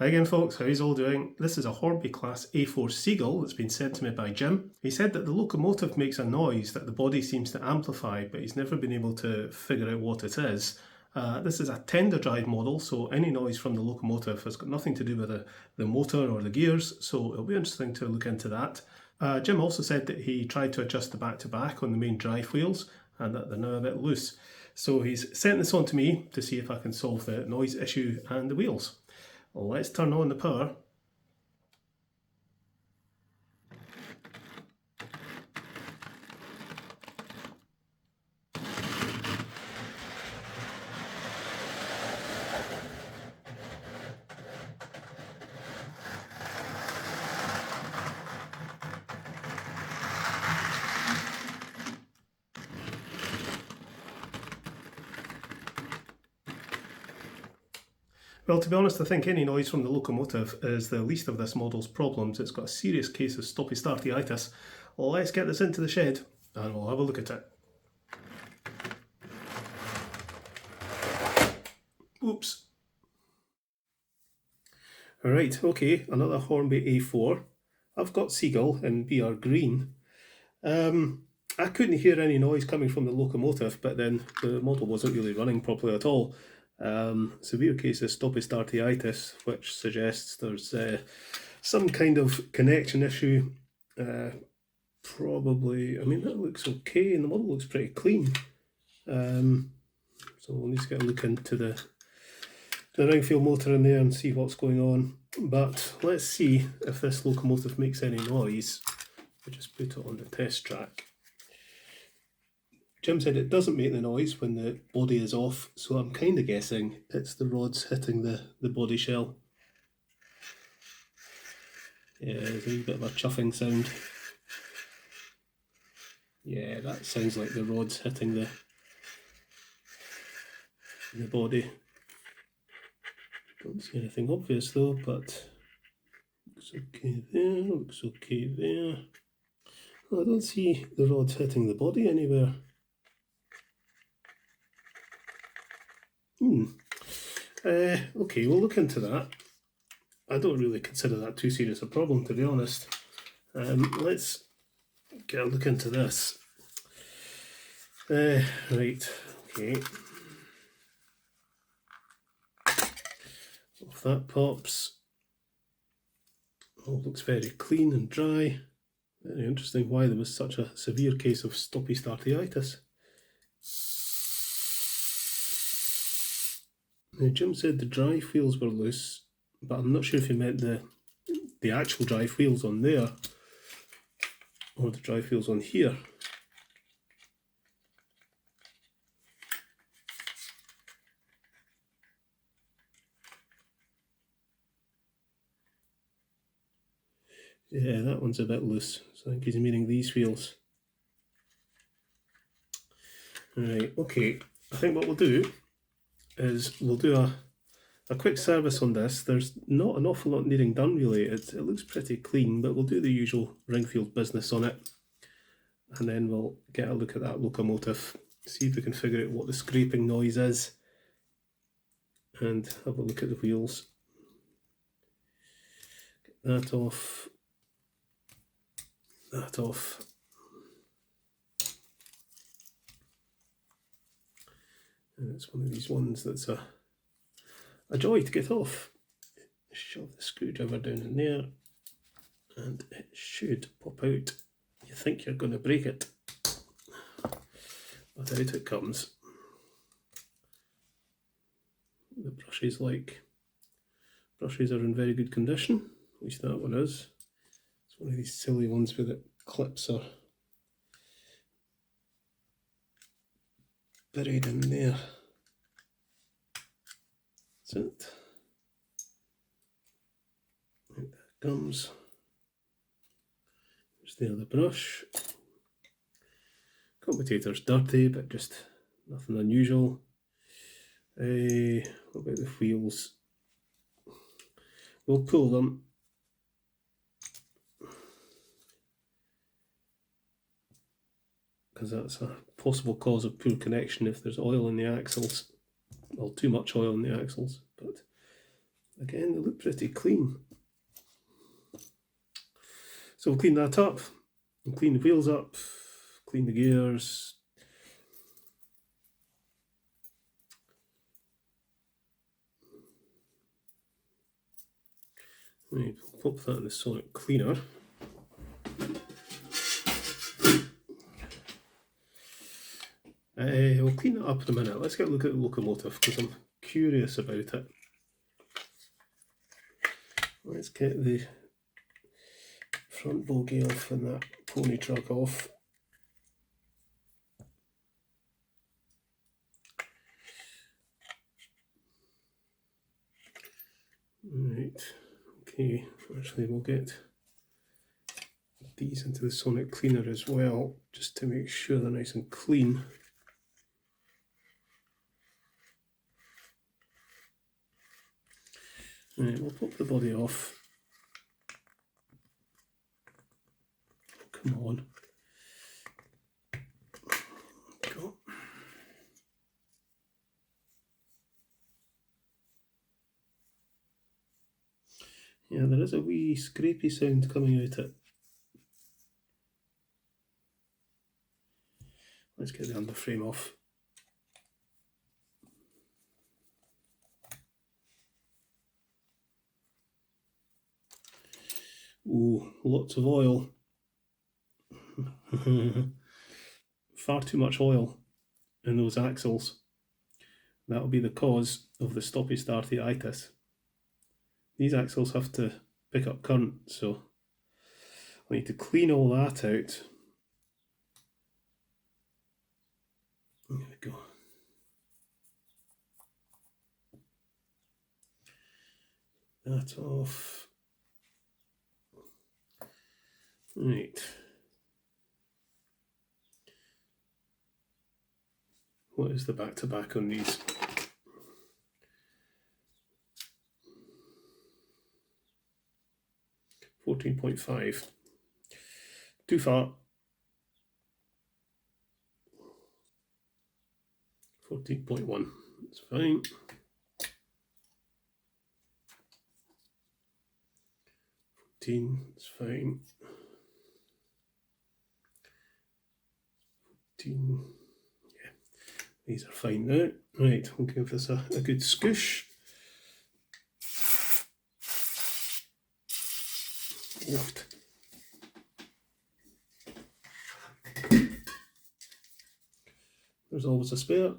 Hi again folks, how you all doing? This is a Hornby Class A4 Seagull that's been sent to me by Jim. He said that the locomotive makes a noise that the body seems to amplify, but he's never been able to figure out what it is. This is a tender drive model, so any noise from the locomotive has got nothing to do with the motor or the gears, so it'll be interesting to look into that. Jim also said that he tried to adjust the back-to-back on the main drive wheels and that they're now a bit loose. So he's sent this on to me to see if I can solve the noise issue and the wheels. Let's turn on the power. Well, to be honest, I think any noise from the locomotive is the least of this model's problems. It's got a serious case of stoppy-startyitis. Let's get this into the shed and we'll have a look at it. Oops. Alright, okay, another Hornby A4. I've got Seagull in BR green. I couldn't hear any noise coming from the locomotive, but then the model wasn't really running properly at all. Severe case of stoppy-startyitis, which suggests there's some kind of connection issue. Probably, I mean, that looks okay, and the model looks pretty clean. So we'll need to get a look into the ring-field motor in there and see what's going on. But let's see if this locomotive makes any noise. I'll just put it on the test track. Jim said it doesn't make the noise when the body is off, so I'm kind of guessing it's the rods hitting the body shell. Yeah, there's a wee bit of a chuffing sound. Yeah, that sounds like the rods hitting the body. Don't see anything obvious though, but looks okay there, looks okay there. I don't see the rods hitting the body anywhere. Okay, we'll look into that. I don't really consider that too serious a problem, to be honest. Let's get a look into this. Right, okay. If that pops, all looks very clean and dry. Very interesting why there was such a severe case of stoppy-startyitis. Now, Jim said the drive wheels were loose, but I'm not sure if he meant the actual drive wheels on there or the drive wheels on here. Yeah, that one's a bit loose, so I think he's meaning these wheels. Right, okay, I think what we'll do is we'll do a quick service on this. There's not an awful lot needing done really. It looks pretty clean, but we'll do the usual ring-field business on it, and then we'll get a look at that locomotive, see if we can figure out what the scraping noise is, and have a look at the wheels. Get that off. That off. And it's one of these ones that's a joy to get off. Shove the screwdriver down in there and it should pop out. You think you're going to break it, but out it comes. The brushes are in very good condition, at least that one is. It's one of these silly ones where the clips are buried in there. That's it. Out that comes. There's the other brush. Commutator's dirty, but just nothing unusual. What about the wheels? We'll pull them. Because that's a possible cause of poor connection if there's oil in the axles. Well, too much oil in the axles, but Again, they look pretty clean. So we'll clean that up, and clean the wheels up, clean the gears. Right, we'll pop that in the sonic cleaner. We'll clean that up in a minute. Let's get a look at the locomotive because I'm curious about it. Let's get the front bogie off and that pony truck off. Right, okay, actually we'll get these into the sonic cleaner as well, just to make sure they're nice and clean. Right, we'll pop the body off. Come on. Go. Yeah, there is a wee scrapey sound coming out it. Let's get the underframe off. Ooh, lots of oil. Far too much oil in those axles. That'll be the cause of the stoppy-starty-itis. These axles have to pick up current, so I need to clean all that out. There we go. That off. Right. What is the back-to-back on these? $14.5. Too far. 14.1. That's fine. 14. That's fine. 14. Yeah, these are fine now. Right, we'll give this a good scoosh. Left. There's always a spare.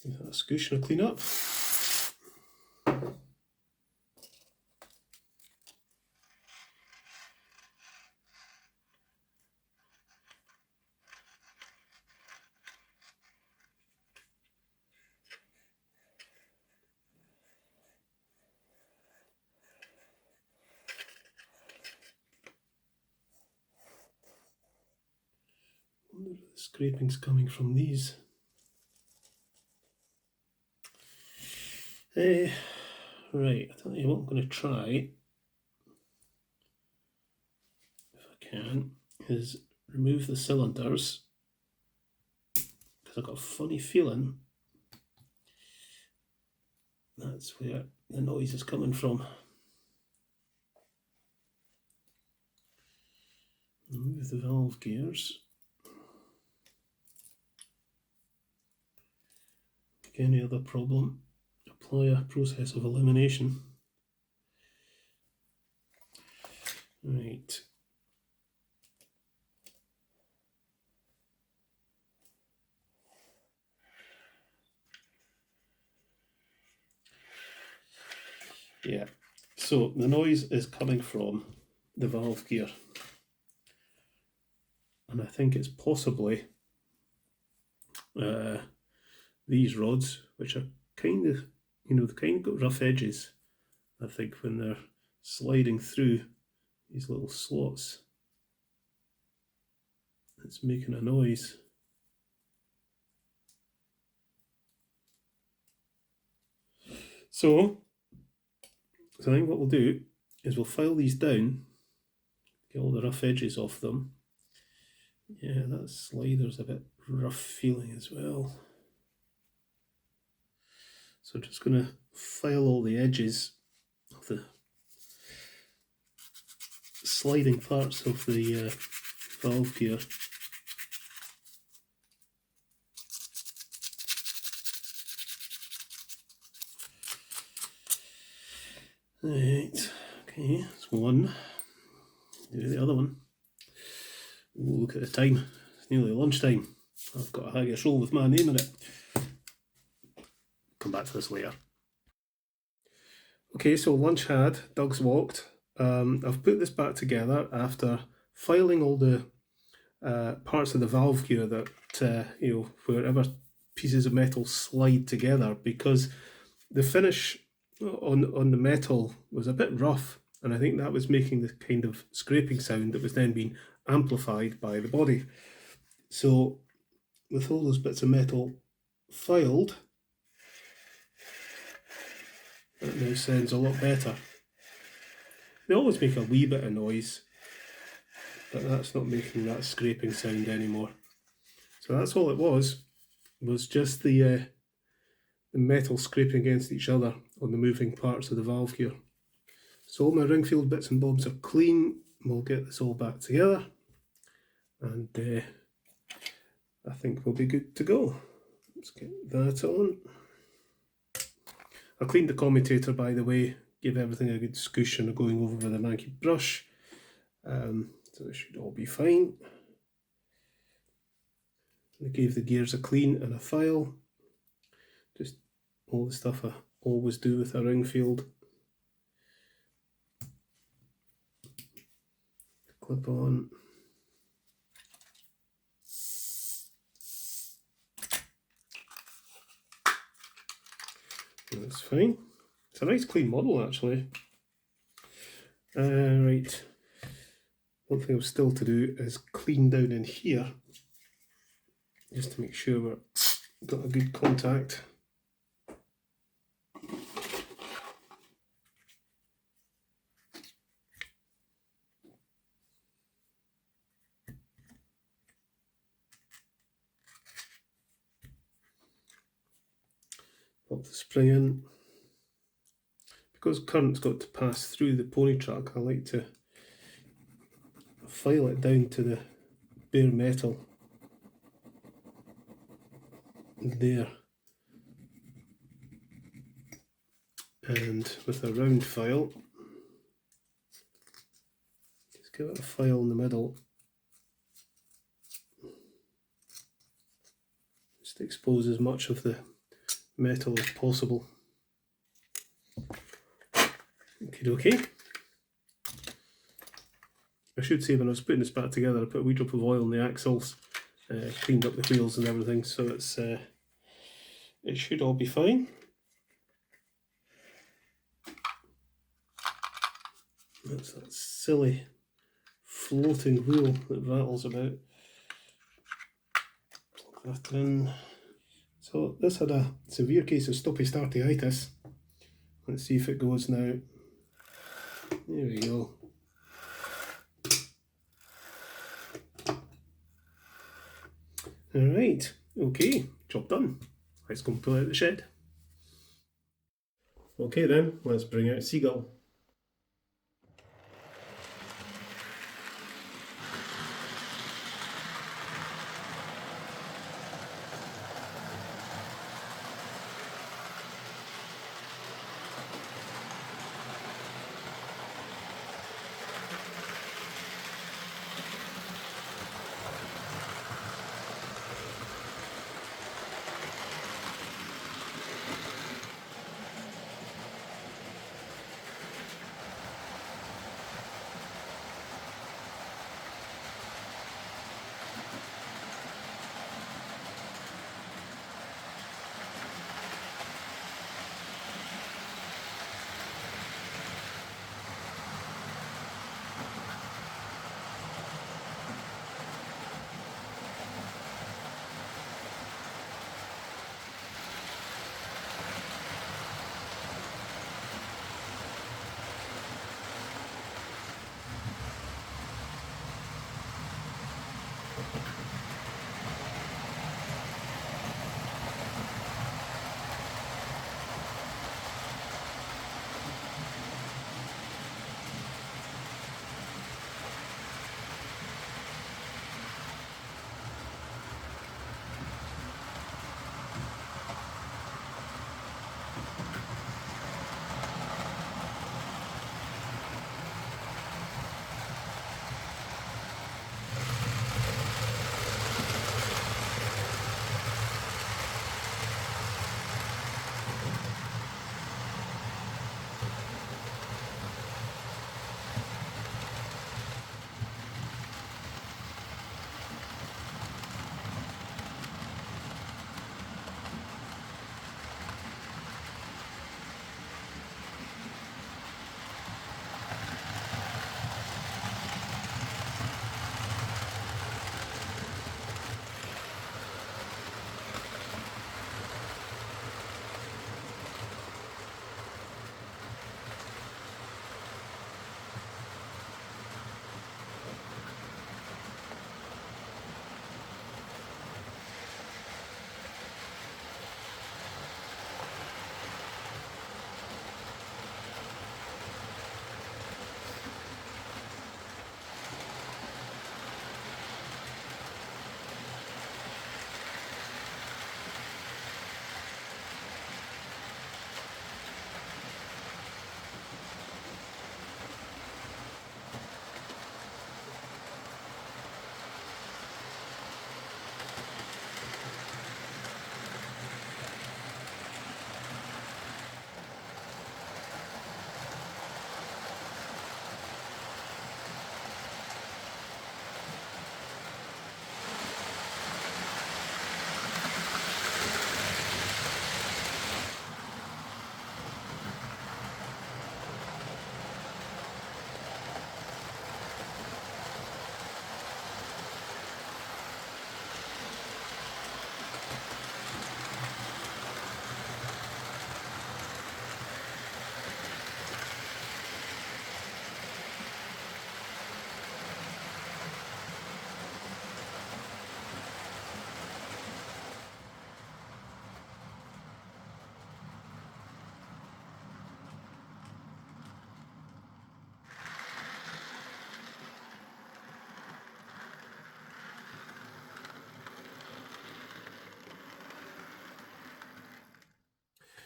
Give that a scoosh and a clean up. I wonder if the scraping's coming from these. Right, I tell you what I'm going to try, if I can, is remove the cylinders, because I've got a funny feeling that's where the noise is coming from. Remove the valve gears. Like any other problem, apply a process of elimination. Right. Yeah, so the noise is coming from the valve gear, and I think it's possibly these rods, which are kind of, they've kind of got rough edges. I think when they're sliding through these little slots, it's making a noise. So So I think what we'll do is we'll file these down, get all the rough edges off them. Yeah, that slider's a bit rough feeling as well. So just going to file all the edges of the sliding parts of the valve gear. Right, okay, that's one. Do the other one. Ooh, look at the time. It's nearly lunchtime. I've got a haggis roll with my name in it. Come back to this later. Okay, so lunch had, Doug's walked. I've put this back together after filing all the parts of the valve gear that, wherever pieces of metal slide together, because the finish on the metal was a bit rough, and I think that was making the kind of scraping sound that was then being amplified by the body. So with all those bits of metal filed, that now sounds a lot better. They always make a wee bit of noise, but that's not making that scraping sound anymore. So that's all it was just the metal scraping against each other on the moving parts of the valve gear. So all my Ringfield bits and bobs are clean. We'll get this all back together, and I think we'll be good to go. Let's get that on. I cleaned the commutator, by the way, give everything a good scoosh and going over with a manky brush, so it should all be fine. I gave the gears a clean and a file, just all the stuff I always do with a Ringfield. Clip on. That's fine. It's a nice clean model actually. Right. One thing I've still to do is clean down in here, just to make sure we've got a good contact. Pop the spring in. Because current's got to pass through the pony track, I like to file it down to the bare metal there, and with a round file, just give it a file in the middle, just expose as much of the metal as possible. Okay. I should say when I was putting this back together, I put a wee drop of oil in the axles, cleaned up the wheels and everything, so it's it should all be fine. That's that silly floating wheel that rattles about. Plug that in. So this had a severe case of stoppy startitis. Let's see if it goes now. There we go. Alright, okay, job done. Let's go and pull out the shed. Okay then, let's bring out Seagull.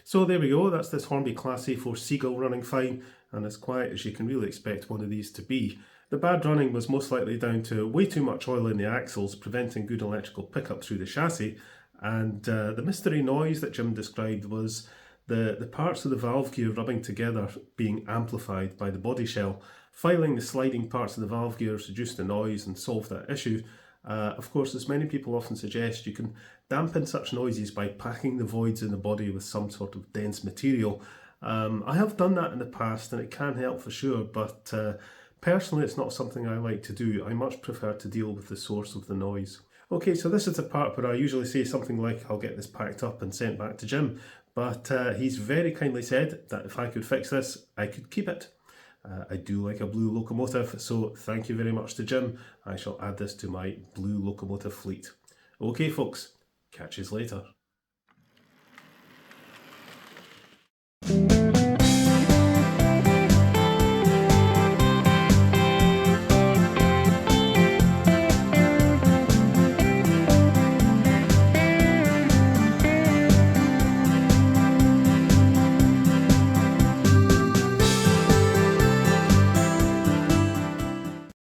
So there we go, that's this Hornby Class A4 Seagull running fine, and as quiet as you can really expect one of these to be. The bad running was most likely down to way too much oil in the axles, preventing good electrical pickup through the chassis, and the mystery noise that Jim described was the parts of the valve gear rubbing together being amplified by the body shell. Filing the sliding parts of the valve gears reduced the noise and solved that issue. Of course, as many people often suggest, you can dampen such noises by packing the voids in the body with some sort of dense material. I have done that in the past and it can help for sure, but personally it's not something I like to do. I much prefer to deal with the source of the noise. Okay, so this is the part where I usually say something like I'll get this packed up and sent back to Jim, but he's very kindly said that if I could fix this, I could keep it. I do like a blue locomotive, so thank you very much to Jim. I shall add this to my blue locomotive fleet. Okay folks, catch yous later.